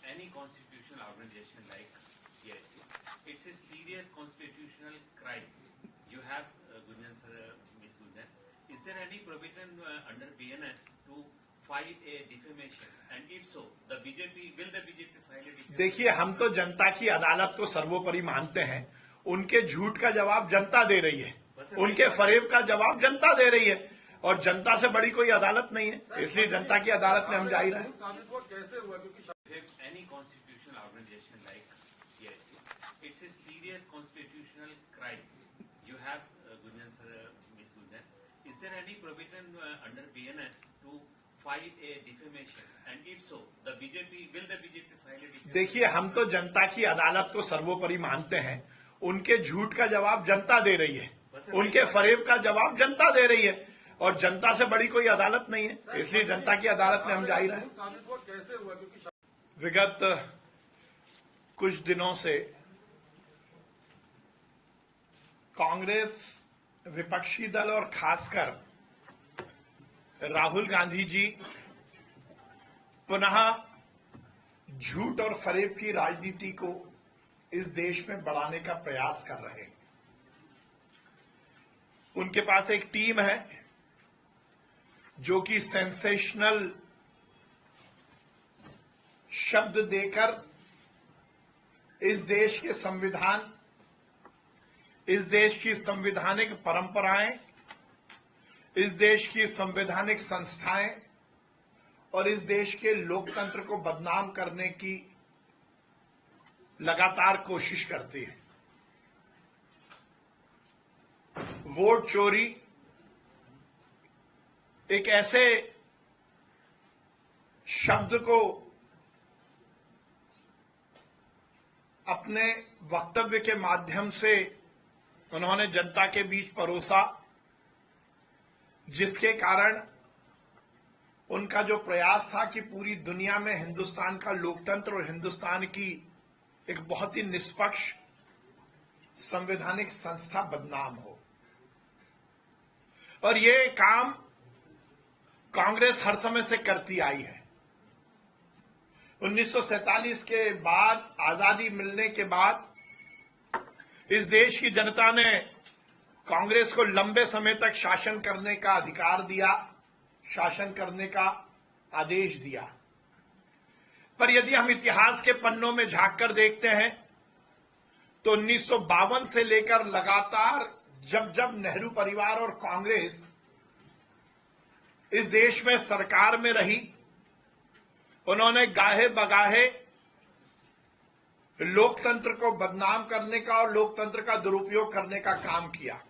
any constitutional organization like CIC, it's a serious constitutional crime. You have Gunjan sir, Ms. Gunjan. Is there any provision under BNS to file a defamation? And if so, the BJP will the BJP file a defamation? देखिए, हम तो जनता की अदालत को सर्वोपरि मानते हैं। उनके झूठ का जवाब जनता दे रही है, उनके फरेब का जवाब जनता दे रही है, और जनता से बड़ी कोई अदालत नहीं है, इसलिए जनता की अदालत में हम जा ही रहे हैं। Any constitutional organization like CIC, it's a serious constitutional crime. You have Gunjan sir, Ms. Gunjan. Is there any provision under BNS to file a defamation? And if so, the BJP will the BJP file a defamation? देखिए, हम तो जनता की अदालत को सर्वोपरि मानते हैं। उनके झूठ का जवाब जनता दे रही है, उनके फरेब का जवाब जनता दे रही है, और जनता से बड़ी कोई अदालत नहीं है, इसलिए जनता की अदालत में हम जा ही रहे हैं। विगत कुछ दिनों से कांग्रेस विपक्षी दल और खासकर राहुल गांधी जी पुनः झूठ और फरेब की राजनीति को इस देश में बढ़ाने का प्रयास कर रहे हैं। उनके पास एक टीम है जो कि सेंसेशनल शब्द देकर इस देश के संविधान, इस देश की संवैधानिक परंपराएं, इस देश की संवैधानिक संस्थाएं और इस देश के लोकतंत्र को बदनाम करने की लगातार कोशिश करती है। वोट चोरी एक ऐसे शब्द को अपने वक्तव्य के माध्यम से उन्होंने जनता के बीच परोसा, जिसके कारण उनका जो प्रयास था कि पूरी दुनिया में हिंदुस्तान का लोकतंत्र और हिंदुस्तान की एक बहुत ही निष्पक्ष संवैधानिक संस्था बदनाम हो। और ये काम कांग्रेस हर समय से करती आई है। 1947 के बाद, आजादी मिलने के बाद इस देश की जनता ने कांग्रेस को लंबे समय तक शासन करने का अधिकार दिया, शासन करने का आदेश दिया। पर यदि हम इतिहास के पन्नों में झांककर देखते हैं तो 1952 से लेकर लगातार जब जब नेहरू परिवार और कांग्रेस इस देश में सरकार में रही, उन्होंने गाहे बगाहे लोकतंत्र को बदनाम करने का और लोकतंत्र का दुरुपयोग करने का काम किया।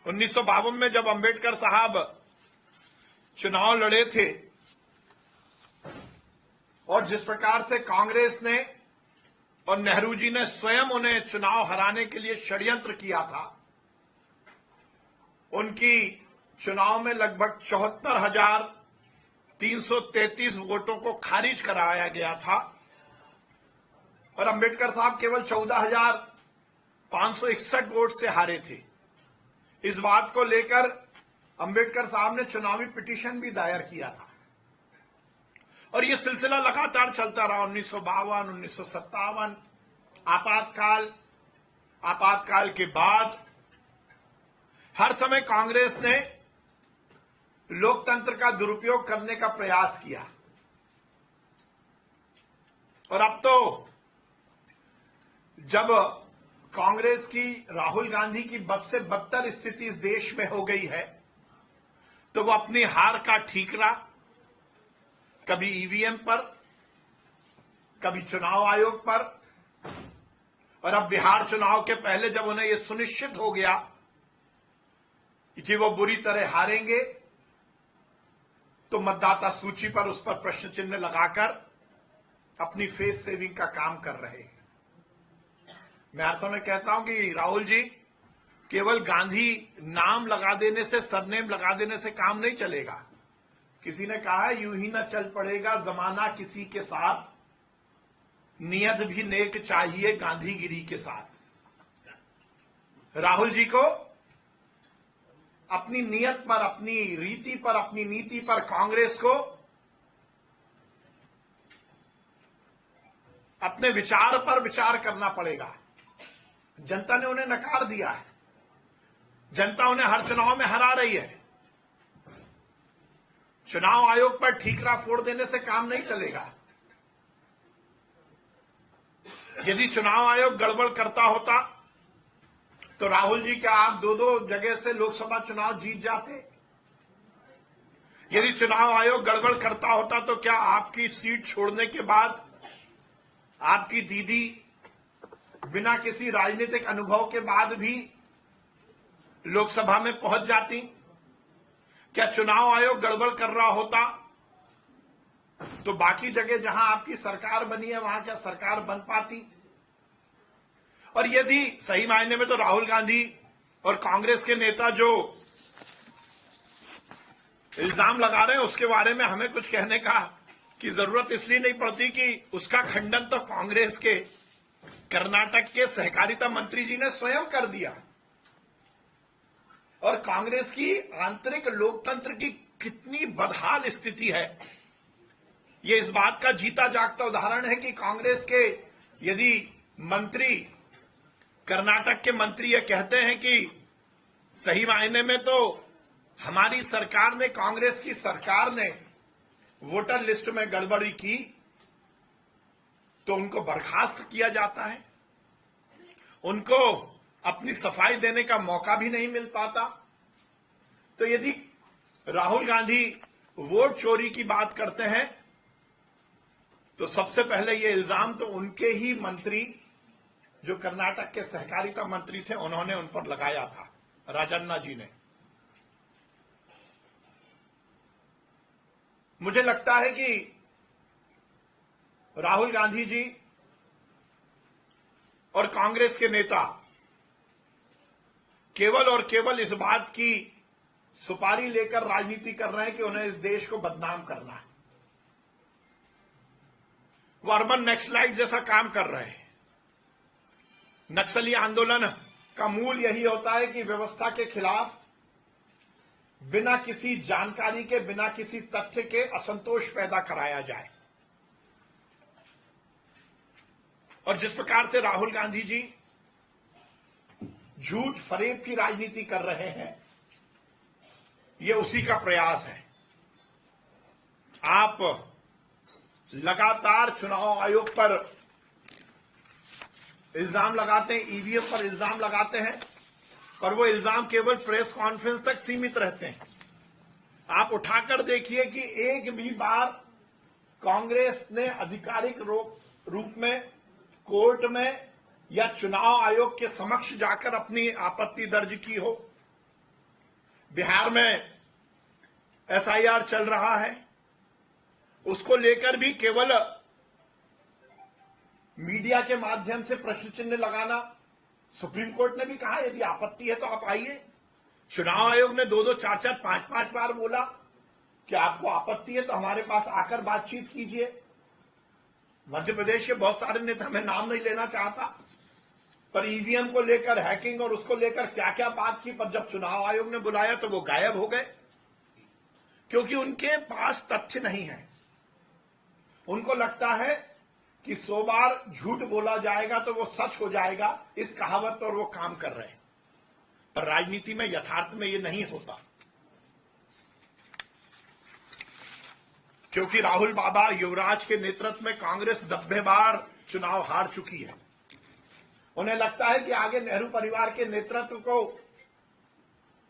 1952 में जब अंबेडकर साहब चुनाव लड़े थे और जिस प्रकार से कांग्रेस ने और नेहरू जी ने स्वयं उन्हें चुनाव हराने के लिए षड्यंत्र किया था, उनकी चुनाव में लगभग 74,333 वोटों को खारिज कराया गया था और अंबेडकर साहब केवल 14,561 वोट से हारे थे। इस बात को लेकर अंबेडकर साहब ने चुनावी पिटीशन भी दायर किया था और यह सिलसिला लगातार चलता रहा। 1952, 1957, आपातकाल के बाद हर समय कांग्रेस ने लोकतंत्र का दुरुपयोग करने का प्रयास किया और अब तो जब कांग्रेस की, राहुल गांधी की बद से बदतर स्थिति इस देश में हो गई है तो वो अपनी हार का ठीकरा कभी ईवीएम पर, कभी चुनाव आयोग पर, और अब बिहार चुनाव के पहले जब उन्हें यह सुनिश्चित हो गया कि वो बुरी तरह हारेंगे तो मतदाता सूची पर उस पर प्रश्न चिन्ह लगाकर अपनी फेस सेविंग का काम कर रहे हैं। मैं हर समय कहता हूं कि राहुल जी, केवल गांधी नाम लगा देने से, सरनेम लगा देने से काम नहीं चलेगा। किसी ने कहा है, यूं ही न चल पड़ेगा जमाना किसी के साथ, नियत भी नेक चाहिए गांधीगिरी के साथ। राहुल जी को अपनी नियत पर, अपनी रीति पर, अपनी नीति पर कांग्रेस को अपने विचार पर विचार करना पड़ेगा। जनता ने उन्हें नकार दिया है, जनता उन्हें हर चुनाव में हरा रही है। चुनाव आयोग पर ठीकरा फोड़ देने से काम नहीं चलेगा। यदि चुनाव आयोग गड़बड़ करता होता तो राहुल जी क्या आप दो दो जगह से लोकसभा चुनाव जीत जाते? यदि चुनाव आयोग गड़बड़ करता होता तो क्या आपकी सीट छोड़ने के बाद आपकी दीदी बिना किसी राजनीतिक अनुभव के बाद भी लोकसभा में पहुंच जाती? क्या चुनाव आयोग गड़बड़ कर रहा होता तो बाकी जगह जहां आपकी सरकार बनी है वहां क्या सरकार बन पाती? और यदि सही मायने में तो राहुल गांधी और कांग्रेस के नेता जो इल्जाम लगा रहे हैं उसके बारे में हमें कुछ कहने का की जरूरत इसलिए नहीं पड़ती कि उसका खंडन तो कांग्रेस के कर्नाटक के सहकारिता मंत्री जी ने स्वयं कर दिया। और कांग्रेस की आंतरिक लोकतंत्र की कितनी बदहाल स्थिति है, ये इस बात का जीता जागता उदाहरण है कि कांग्रेस के यदि मंत्री, कर्नाटक के मंत्री ये कहते हैं कि सही मायने में तो हमारी सरकार ने, कांग्रेस की सरकार ने वोटर लिस्ट में गड़बड़ी की, तो उनको बर्खास्त किया जाता है, उनको अपनी सफाई देने का मौका भी नहीं मिल पाता। तो यदि राहुल गांधी वोट चोरी की बात करते हैं तो सबसे पहले ये इल्जाम तो उनके ही मंत्री जो कर्नाटक के सहकारिता मंत्री थे उन्होंने उन पर लगाया था, राजन्ना जी ने। मुझे लगता है कि राहुल गांधी जी और कांग्रेस के नेता केवल और केवल इस बात की सुपारी लेकर राजनीति कर रहे हैं कि उन्हें इस देश को बदनाम करना है। वो अर्बन नक्सलाइट जैसा काम कर रहे हैं। नक्सली आंदोलन का मूल यही होता है कि व्यवस्था के खिलाफ बिना किसी जानकारी के, बिना किसी तथ्य के असंतोष पैदा कराया जाए। और जिस प्रकार से राहुल गांधी जी झूठ फरेब की राजनीति कर रहे हैं, यह उसी का प्रयास है। आप लगातार चुनाव आयोग पर इल्जाम लगाते हैं, ईवीएम पर इल्जाम लगाते हैं, और वो इल्जाम केवल प्रेस कॉन्फ्रेंस तक सीमित रहते हैं। आप उठाकर देखिए कि एक भी बार कांग्रेस ने आधिकारिक रूप में कोर्ट में या चुनाव आयोग के समक्ष जाकर अपनी आपत्ति दर्ज की हो। बिहार में एसआईआर चल रहा है, उसको लेकर भी केवल मीडिया के माध्यम से प्रश्न चिन्ह लगाना। सुप्रीम कोर्ट ने भी कहा यदि आपत्ति है तो आप आइए। चुनाव आयोग ने 2-2, 4-4, 5-5 बार बोला कि आपको आपत्ति है तो हमारे पास आकर बातचीत कीजिए। मध्य प्रदेश के बहुत सारे नेता, मैं नाम नहीं लेना चाहता, पर ईवीएम को लेकर, हैकिंग और उसको लेकर क्या क्या बात की, पर जब चुनाव आयोग ने बुलाया तो वो गायब हो गए, क्योंकि उनके पास तथ्य नहीं है। उनको लगता है कि 100 बार झूठ बोला जाएगा तो वो सच हो जाएगा, इस कहावत पर वो काम कर रहे हैं। पर राजनीति में, यथार्थ में ये नहीं होता, क्योंकि राहुल बाबा, युवराज के नेतृत्व में कांग्रेस 90 बार चुनाव हार चुकी है। उन्हें लगता है कि आगे नेहरू परिवार के नेतृत्व को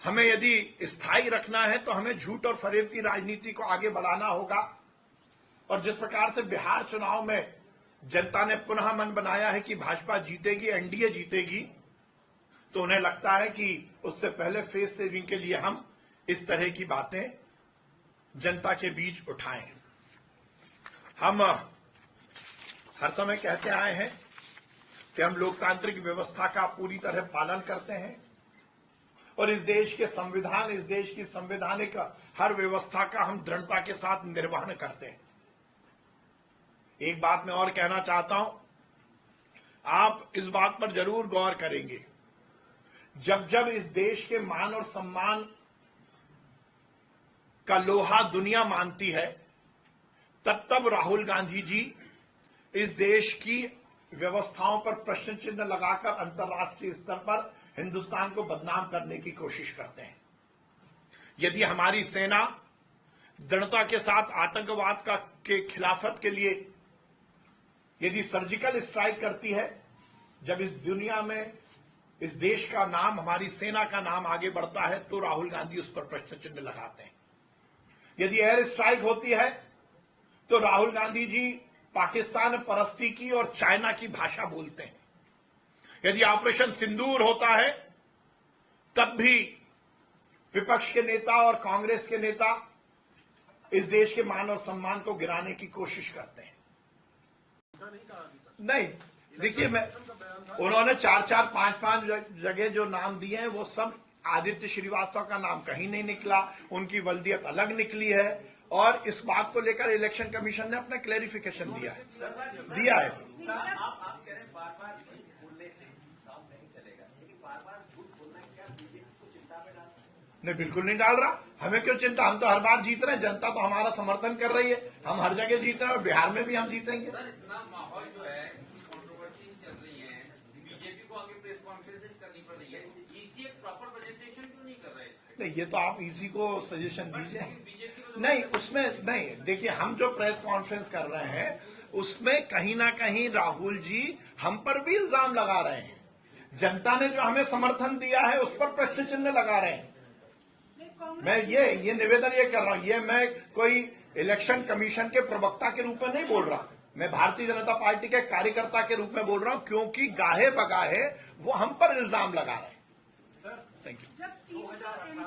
हमें यदि स्थायी रखना है तो हमें झूठ और फरेब की राजनीति को आगे बढ़ाना होगा। और जिस प्रकार से बिहार चुनाव में जनता ने पुनः मन बनाया है कि भाजपा जीतेगी, एनडीए जीतेगी, तो उन्हें लगता है कि उससे पहले फेस सेविंग के लिए हम इस तरह की बातें जनता के बीच उठाएं। हम हर समय कहते आए हैं कि हम लोकतांत्रिक व्यवस्था का पूरी तरह पालन करते हैं और इस देश के संविधान, इस देश की संवैधानिक हर व्यवस्था का हम दृढ़ता के साथ निर्वहन करते हैं। एक बात मैं और कहना चाहता हूं, आप इस बात पर जरूर गौर करेंगे, जब जब इस देश के मान और सम्मान का लोहा दुनिया मानती है, तब तब राहुल गांधी जी इस देश की व्यवस्थाओं पर प्रश्न चिन्ह लगाकर अंतर्राष्ट्रीय स्तर पर हिंदुस्तान को बदनाम करने की कोशिश करते हैं। यदि हमारी सेना दृढ़ता के साथ आतंकवाद के खिलाफत के लिए यदि सर्जिकल स्ट्राइक करती है, जब इस दुनिया में इस देश का नाम, हमारी सेना का नाम आगे बढ़ता है, तो राहुल गांधी उस पर प्रश्न चिन्ह लगाते हैं। यदि एयर स्ट्राइक होती है तो राहुल गांधी जी पाकिस्तान परस्ती की और चाइना की भाषा बोलते हैं। यदि ऑपरेशन सिंदूर होता है तब भी विपक्ष के नेता और कांग्रेस के नेता इस देश के मान और सम्मान को गिराने की कोशिश करते हैं। नहीं, देखिए, उन्होंने 4-4, 5-5 जगह जो नाम दिए हैं वो सब आदित्य श्रीवास्तव का नाम कहीं नहीं निकला, उनकी वल्दियत अलग निकली है। और इस बात को लेकर इलेक्शन कमीशन ने अपना क्लेरिफिकेशन दिया है। आप कह रहे हैं बार-बार झूठ बोलने से काम नहीं चलेगा, लेकिन बार-बार झूठ बोलना क्या बीजेपी को चिंता में डालता है? नहीं, बिल्कुल नहीं डाल रहा। हमें क्यों चिंता, हम तो हर बार जीत रहे हैं, जनता तो हमारा समर्थन कर रही है, हम हर जगह जीत रहे हैं और बिहार में भी हम जीतेंगे। सर, इतना माहौल जो है, कंट्रोवर्सीज चल रही है, बीजेपी को आगे प्रेस कॉन्फ्रेंसेस करनी पड़ रही है, इसी एक प्रॉपर प्रेजेंटेशन क्यों नहीं कर रहे हैं? नहीं, ये तो आप इसी को सजेशन दीजिए। बीजेपी को नहीं, उसमें नहीं, देखिए, हम जो प्रेस कॉन्फ्रेंस कर रहे हैं उसमें कहीं ना कहीं राहुल जी हम पर भी इल्जाम लगा रहे हैं। जनता ने जो हमें समर्थन दिया है उस पर प्रश्न चिन्ह लगा रहे हैं। मैं ये निवेदन ये कर रहा हूं, ये मैं कोई इलेक्शन कमीशन के प्रवक्ता के रूप में नहीं बोल रहा, मैं भारतीय जनता पार्टी के कार्यकर्ता के रूप में बोल रहा हूं, क्योंकि गाहे बगाहे वो हम पर इल्जाम लगा रहे हैं। Sir, thank you. जब 2018 में